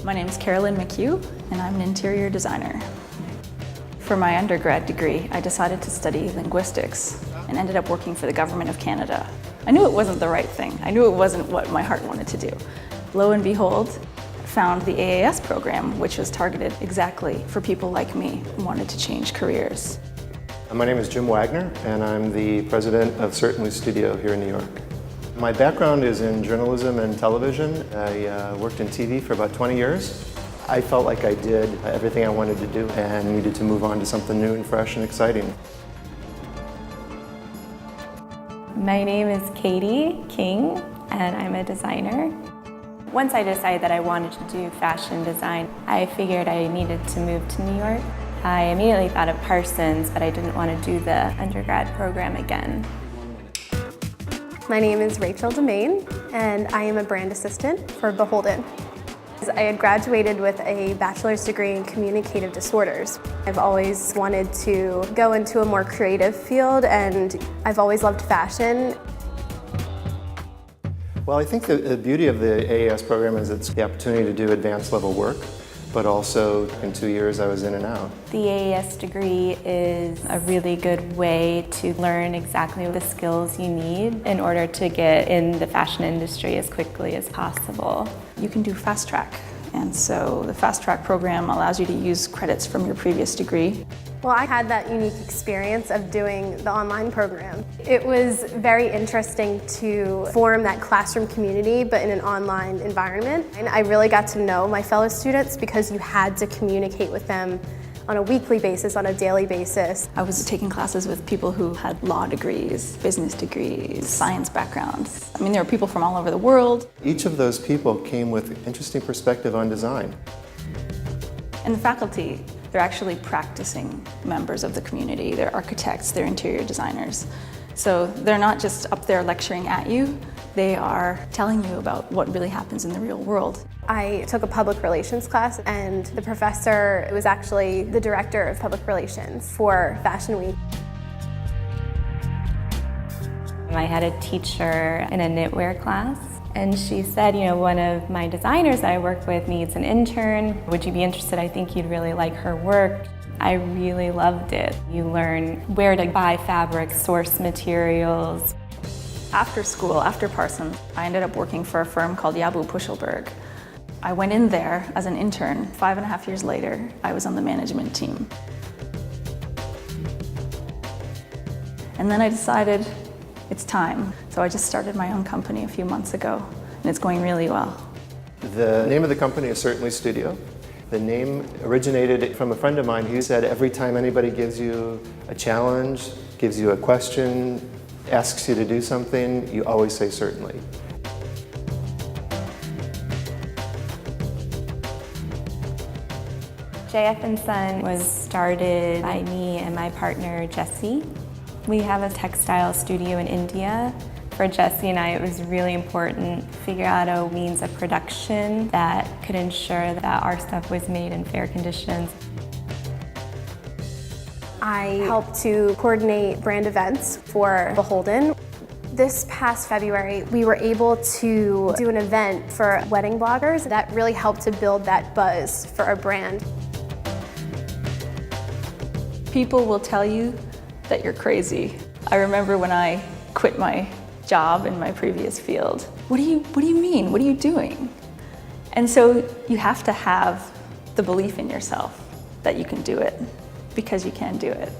My name is Caroline McKeough, and I'm an interior designer. For my undergrad degree, I decided to study linguistics and ended up working for the government of Canada. I knew it wasn't the right thing. I knew it wasn't what my heart wanted to do. Lo and behold, I found the AAS program, which was targeted exactly for people like me who wanted to change careers. My name is Jim Wagner, and I'm the president of Zehentner Studio here in New York. My background is in journalism and television. I worked in TV for about 20 years. I felt like I did everything I wanted to do and needed to move on to something new and fresh and exciting. My name is Katie King, and I'm a designer. Once I decided that I wanted to do fashion design, I figured I needed to move to New York. I immediately thought of Parsons, but I didn't want to do the undergrad program again. My name is Rachel Demain, and I am a brand assistant for Beholden. I had graduated with a bachelor's degree in communicative disorders. I've always wanted to go into a more creative field, and I've always loved fashion. Well, I think the beauty of the AAS program is it's the opportunity to do advanced level work, but also in 2 years I was in and out. The AAS degree is a really good way to learn exactly the skills you need in order to get in the fashion industry as quickly as possible. You can do fast track, and so the fast track program allows you to use credits from your previous degree. Well, I had that unique experience of doing the online program. It was very interesting to form that classroom community, but in an online environment. And I really got to know my fellow students because you had to communicate with them on a weekly basis, on a daily basis. I was taking classes with people who had law degrees, business degrees, science backgrounds. I mean, there were people from all over the world. Each of those people came with interesting perspective on design. And the faculty, they're actually practicing members of the community. They're architects, they're interior designers. So they're not just up there lecturing at you, they are telling you about what really happens in the real world. I took a public relations class, and the professor was actually the director of public relations for Fashion Week. I had a teacher in a knitwear class, and she said, one of my designers that I work with needs an intern. Would you be interested? I think you'd really like her work. I really loved it. You learn where to buy fabric, source materials. After school, after Parsons, I ended up working for a firm called Yabu Puschelberg. I went in there as an intern. 5.5 years later, I was on the management team. And then I decided it's time. So I just started my own company a few months ago, and it's going really well. The name of the company is Zehentner Studio. The name originated from a friend of mine who said every time anybody gives you a challenge, gives you a question, asks you to do something, you always say certainly. JF & Son was started by me and my partner, Jesse. We have a textile studio in India. For Jesse and I, it was really important to figure out a means of production that could ensure that our stuff was made in fair conditions. I helped to coordinate brand events for Beholden. This past February, we were able to do an event for wedding bloggers that really helped to build that buzz for our brand. People will tell you that you're crazy. I remember when I quit my job in my previous field. What do you mean? What are you doing? And so you have to have the belief in yourself that you can do it, because you can do it.